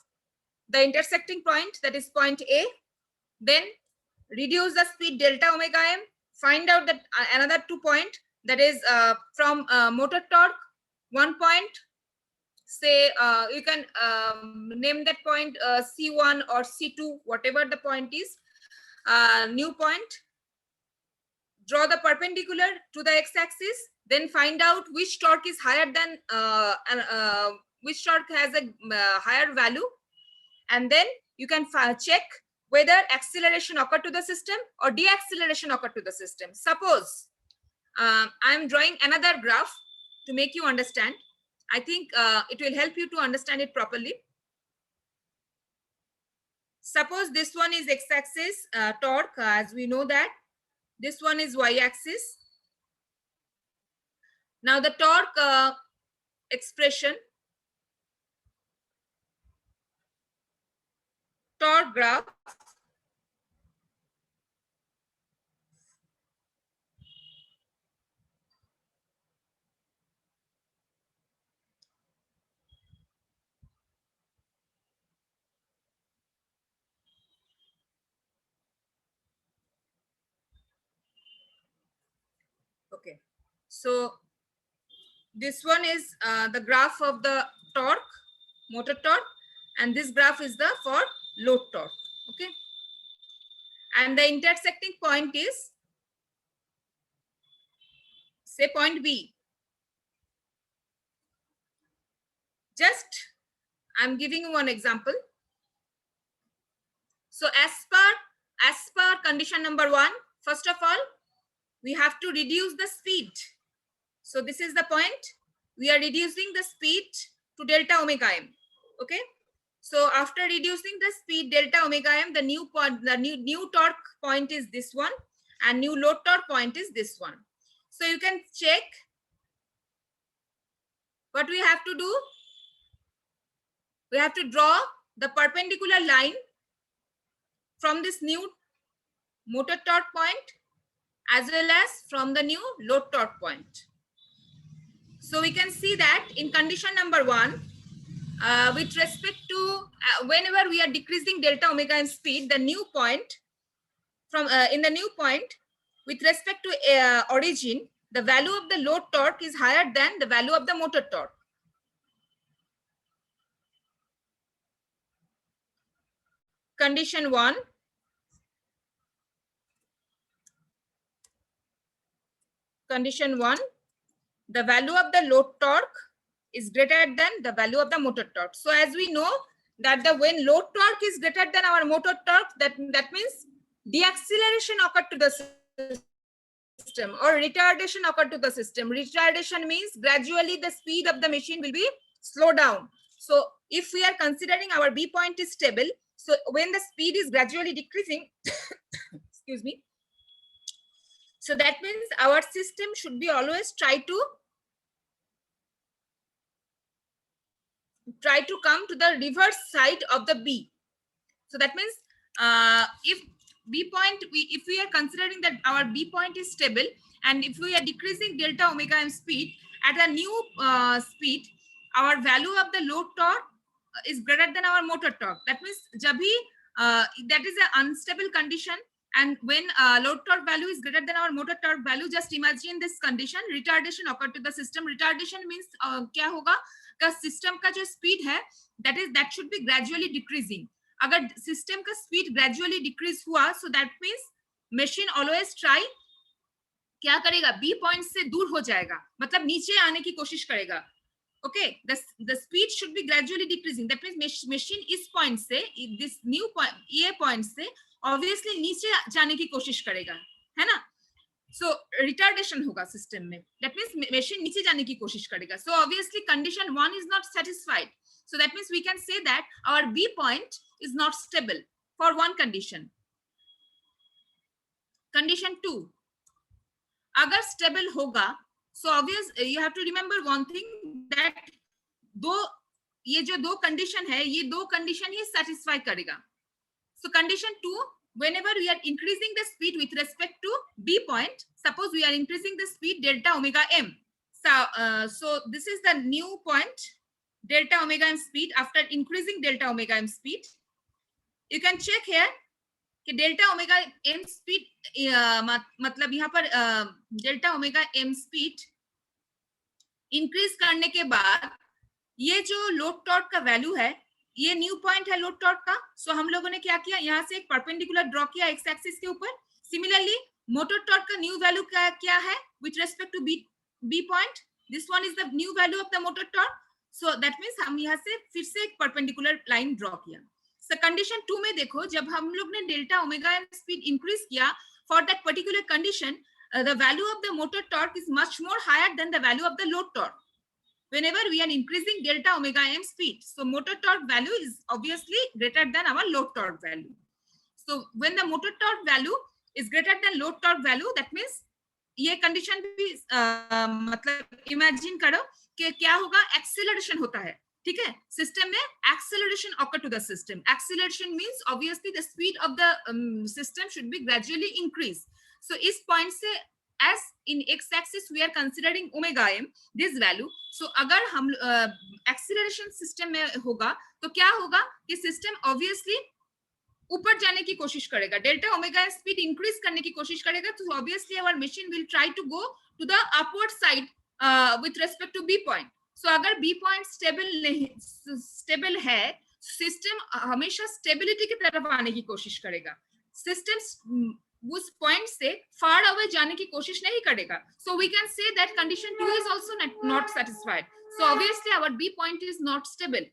the intersecting point, that is point A. Then reduce the speed delta omega m, find out that another 2 point, that is from motor torque, 1 point, say you can name that point C1 or C2, whatever the point is. New point, draw the perpendicular to the x-axis, then find out which torque is higher than which torque has a higher value, and then you can check whether acceleration occurred to the system or deacceleration occurred to the system. Suppose I am drawing another graph to make you understand. I think it will help you to understand it properly. Suppose this one is x-axis torque, as we know that. This one is y-axis. Now the torque expression, torque graph. Okay, so this one is the graph of the torque, motor torque, and this graph is the for load torque. Okay, and the intersecting point is, say, point B. Just I'm giving you one example. So as per condition number 1, first of all, we have to reduce the speed. So this is the point. We are reducing the speed to delta omega m. Okay. So after reducing the speed delta omega m, the new point, the new torque point is this one, and new load torque point is this one. So you can check what we have to do. We have to draw the perpendicular line from this new motor torque point as well as from the new load torque point. So we can see that in condition number 1, with respect to whenever we are decreasing delta omega m speed, the new point from in the new point with respect to origin, the value of the load torque is higher than the value of the motor torque. Condition 1. Condition 1, the value of the load torque is greater than the value of the motor torque. So as we know that when load torque is greater than our motor torque, that means deacceleration occurred to the system. system, or retardation occur to the system. Retardation means gradually the speed of the machine will be slowed down. So if we are considering our B point is stable, so when the speed is gradually decreasing, excuse me, so that means our system should be always try to come to the reverse side of the B. So that means if B point, if we are considering that our B point is stable, and if we are decreasing delta omega m speed at a new speed, our value of the load torque is greater than our motor torque. That means that is an unstable condition, and when load torque value is greater than our motor torque value, just imagine this condition, retardation occur to the system. Retardation means क्या होगा का system का जो speed है that should be gradually decreasing. अगर system का speed gradually decrease हुआ, सो that means machine always try क्या करेगा, बी पॉइंट से दूर हो जाएगा, मतलब नीचे आने की कोशिश करेगा. Okay, the speed should be gradually decreasing. That means machine इस पॉइंट से, दिस न्यू पॉइंट, ये पॉइंट से ऑब्वियसली नीचे जाने की कोशिश करेगा, है ना. सो रिटार्डेशन होगा सिस्टम में, दैट मींस मशीन नीचे जाने की कोशिश करेगा. So obviously condition 1 is not satisfied. So that means we can say that our B point is not stable for one condition. Condition 2, अगर stable होगा, so obvious you have to remember one thing that ये जो दो condition है, ये दो condition ही satisfy करेगा. So condition 2, whenever we are increasing the speed with respect to B point, suppose we are increasing the speed delta omega m. So this is the new point, delta omega m speed. After increasing delta omega m speed, you can check here कि delta omega m speed मतलब यहाँ पर delta omega m speed increase करने के बाद ये जो load torque का वैल्यू है, ये न्यू पॉइंट है लोड टॉर्क का. सो हम लोगों ने क्या किया, यहाँ से एक परपेंडिकुलर ड्रॉ किया एक्स एक्सिस के ऊपर. सिमिलरली मोटर टॉर्क का न्यू वैल्यू क्या है with respect to B point. This one is the new value of the motor torque. So that means हम यहाँ से फिर से एक परपेंडिकुलर लाइन ड्रॉ किया. सो कंडीशन 2 में देखो, जब हम लोग ने delta omega M speed increase किया for that particular condition, the value of the motor torque is much more higher than the value of the load torque. Whenever we are increasing delta omega m speed, so motor torque value is obviously greater than our load torque value. So when the motor torque value is greater than load torque value, that means ये condition भी मतलब imagine करो कि क्या होगा, acceleration होता है. ठीक है, सिस्टम में acceleration occur to the system. Acceleration means obviously the speed of the system should be gradually increase. So इस पॉइंट से as in x axis we are considering omega m, this value. So अगर हम acceleration system में होगा तो क्या होगा कि सिस्टम ऑब्वियसली ऊपर जाने की कोशिश करेगा, डेल्टा ओमेगा स्पीड इंक्रीज करने की कोशिश करेगा. तो obviously our machine will try to go to the upward side with respect to B point. So अगर बी पॉइंट स्टेबल है, सिस्टम हमेशा स्टेबिलिटी की तरफ आने की कोशिश करेगा. सिस्टम उस पॉइंट से फार अवे जाने की कोशिश नहीं करेगा. So we can say that condition 2 is also not satisfied. So obviously our B point is not stable.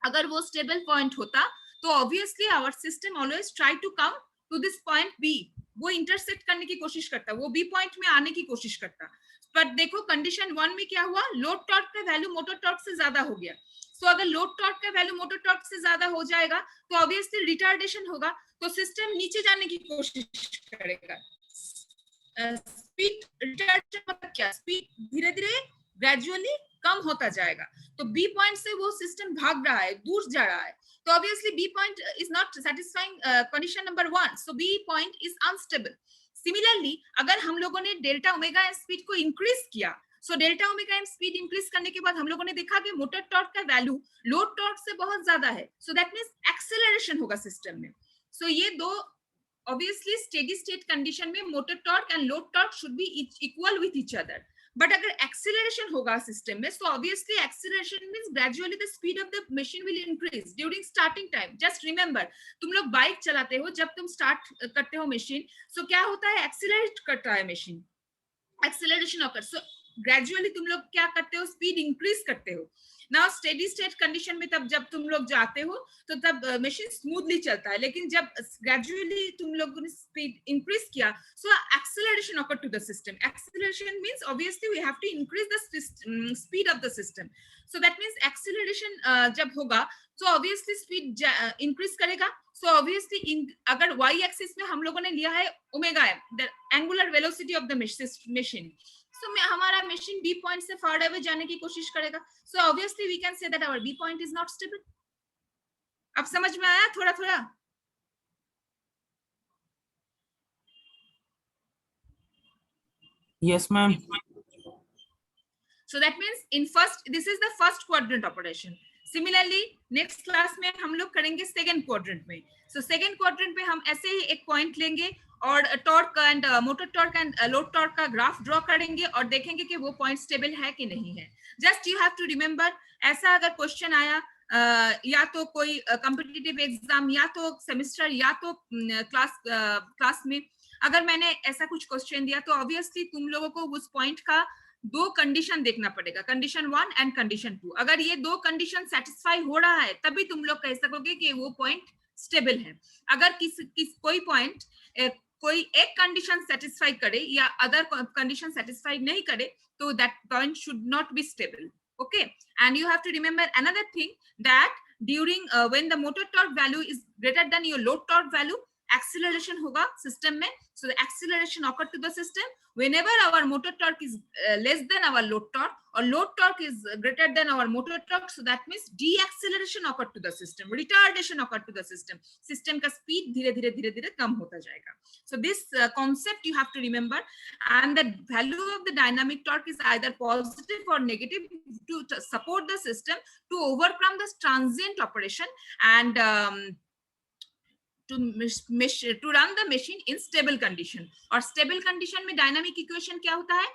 अगर वो स्टेबल पॉइंट होता तो obviously our system always try to come to this point B. वो intersect करने की कोशिश करता, वो बी पॉइंट में आने की कोशिश करता. पर देखो कंडीशन 1 में क्या हुआ, लोड टॉर्क का वैल्यू मोटर टॉर्क से ज्यादा हो गया. सो अगर लोड टॉर्क का वैल्यू मोटर टॉर्क से ज्यादा हो जाएगा तो ऑब्वियसली रिटार्डेशन होगा, तो सिस्टम नीचे जाने की कोशिश करेगा. स्पीड रिटार्डेशन मतलब क्या, स्पीड धीरे धीरे ग्रेजुअली कम होता जाएगा. तो बी पॉइंट से वो सिस्टम भाग रहा है, दूर जा रहा है. तो obviously B point is not satisfying condition number 1. So B point is unstable. Similarly अगर हम लोगों ने डेल्टा ओमेगा स्पीड को इंक्रीज किया, so delta omega M speed increase करने के बाद हम लोगों ने देखा कि मोटर टॉर्क का वैल्यू लोड टॉर्क से बहुत ज्यादा है. सो दैट मींस एक्सेलरेशन होगा सिस्टम में. सो ये दो ऑब्वियसली स्टेडी स्टेट कंडीशन में motor torque and load torque should be equal with each other. But अगर एक्सेलरेशन होगा सिस्टम में, so obviously acceleration means gradually the speed of the machine will increase during starting time. Just remember, तुम लोग bike चलाते हो, जब तुम start करते हो मशीन, सो क्या होता है, एक्सेलरेट करता है machine, acceleration occur. So gradually तुम लोग क्या करते हो, स्पीड इंक्रीज करते हो. ना स्टेडी स्टेट कंडीशन में तब जब तुम लोग जाते हो तो तब मशीन स्मूथली चलता है, लेकिन जब ग्रेजुअली तुम लोगों ने स्पीड इंक्रीज किया, so acceleration occur to the system. Acceleration means obviously we have to increase the speed of the system. So that means acceleration जब होगा तो ऑब्वियसली स्पीड इंक्रीज करेगा. सो ऑब्वियसली अगर y एक्सिस में हम लोगों ने लिया है omega m, the angular velocity of the machine, so हमारा मशीन बी पॉइंट से फार अवे जाने की कोशिश करेगा. So obviously we can say that our B point is not stable. अब समझ में आया थोड़ा थोड़ा? Yes ma'am. So that means in first, this is the first quadrant operation. Similarly, next class में हम लोग करेंगे second quadrant में. So second quadrant में हम ऐसे ही एक point लेंगे और torque and motor torque and load torque का ग्राफ ड्रॉ करेंगे और देखेंगे कि वो पॉइंट स्टेबल है कि नहीं है. Just you have to remember, ऐसा अगर क्वेश्चन आया या तो कोई कॉम्पिटिटिव एग्जाम या तो सेमेस्टर या तो क्लास में अगर मैंने ऐसा कुछ क्वेश्चन दिया तो ऑब्वियसली तुम लोगों को उस पॉइंट का दो कंडीशन देखना पड़ेगा, कंडीशन 1 एंड कंडीशन 2. अगर ये दो कंडीशन सेटिस्फाई हो रहा है तभी तुम लोग कह सकोगे कि वो पॉइंट स्टेबल है. अगर कोई पॉइंट कोई एक कंडीशन सेटिस्फाई करे या अदर कंडीशन सेटिस्फाई नहीं करे तो that point should not be stable. Okay, and you have to remember another thing that during when the motor torque value is greater than your load torque value, acceleration होगा system में. So the acceleration occur to the system whenever our motor torque is less than our load torque or load torque is greater than our motor torque. So that means deceleration occur to the system, retardation occur to the system. System का speed धीरे धीरे धीरे धीरे कम होता जाएगा. So this concept you have to remember, and the value of the dynamic torque is either positive or negative to support the system to overcome this transient operation and to run the machine in stable condition. और stable condition में dynamic equation क्या होता है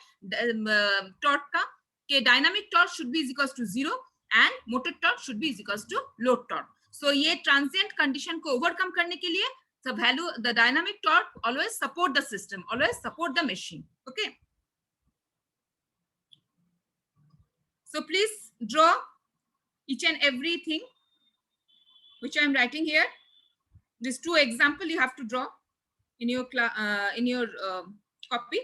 torque का, कि dynamic torque should be is equals to 0 and motor torque should be is equals to load torque. So ये transient condition को overcome करने के लिए the value, the dynamic torque always support the system, always support the machine. Okay, so please draw each and everything which I am writing here. These two example you have to draw in your copy.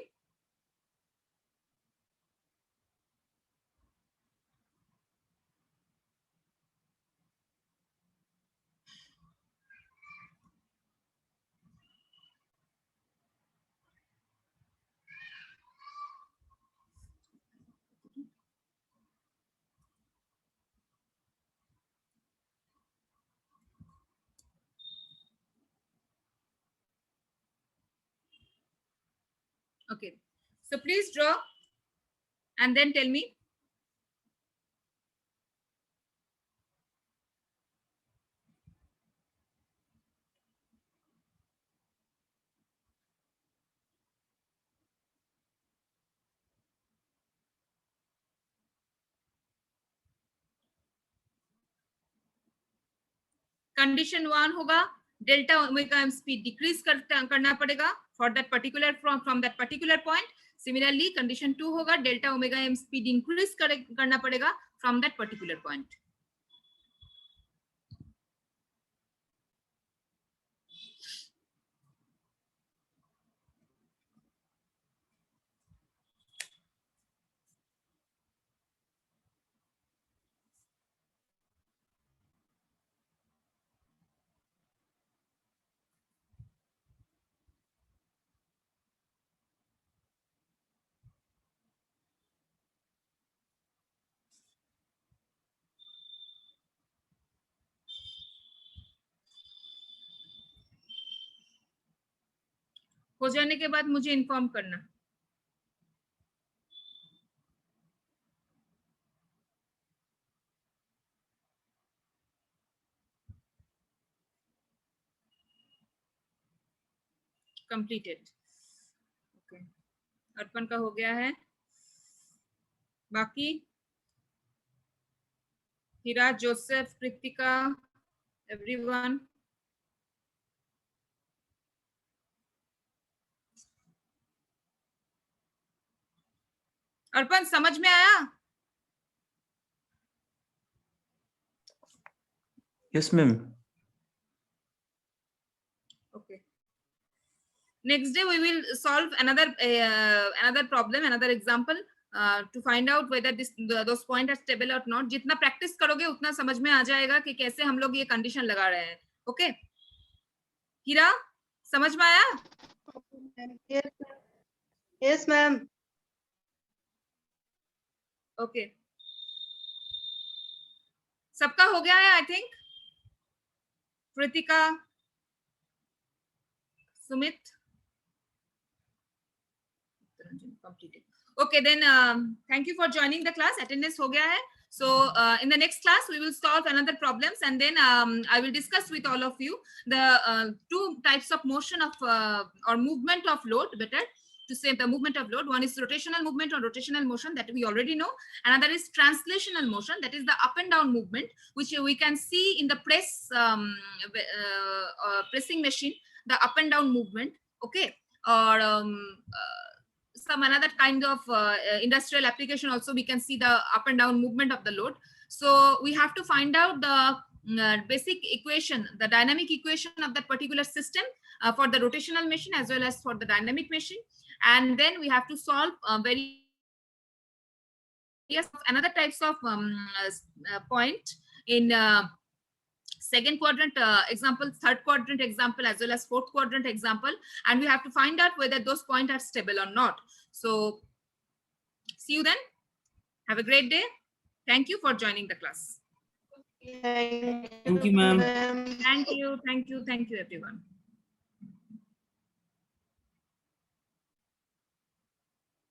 Okay, so please draw and then tell me. Condition 1 होगा delta omega M speed decrease करना पड़ेगा for that particular from that particular point. Similarly condition 2 होगा delta omega M speed increase करना पड़ेगा from that particular point. हो जाने के बाद मुझे इन्फॉर्म करना. कंप्लीटेड. ओके, अर्पण का हो गया है. बाकी हीरा, जोसेफ, कृतिका, एवरीवन. अर्पण समझ में आया? Yes, ma'am. Okay. Next day we will solve another problem, another example to find out whether those points are stable or not. जितना practice करोगे उतना समझ में आ जाएगा कि कैसे हम लोग ये condition लगा रहे हैं. Okay. हीरा, समझ में आया? Yes, ma'am. Okay. सबका हो गया है, I think. Kritika, Sumit. Completed. Okay, then thank you for joining the class. Attendance ho gaya hai. So in the next class we will solve another problems, and then I will discuss with all of you the two types of motion of or movement of load. Better to say the movement of load. One is rotational movement or rotational motion that we already know. Another is translational motion, that is the up and down movement, which we can see in the pressing machine, the up and down movement. Okay, or some another kind of industrial application also we can see the up and down movement of the load. So we have to find out the basic equation, the dynamic equation of that particular system for the rotational machine as well as for the dynamic machine, and then we have to solve various another types of point in second quadrant example, third quadrant example, as well as fourth quadrant example, and we have to find out whether those points are stable or not. So see you then. Have a great day. Thank you for joining the class. Thank you, ma'am. Thank you, everyone.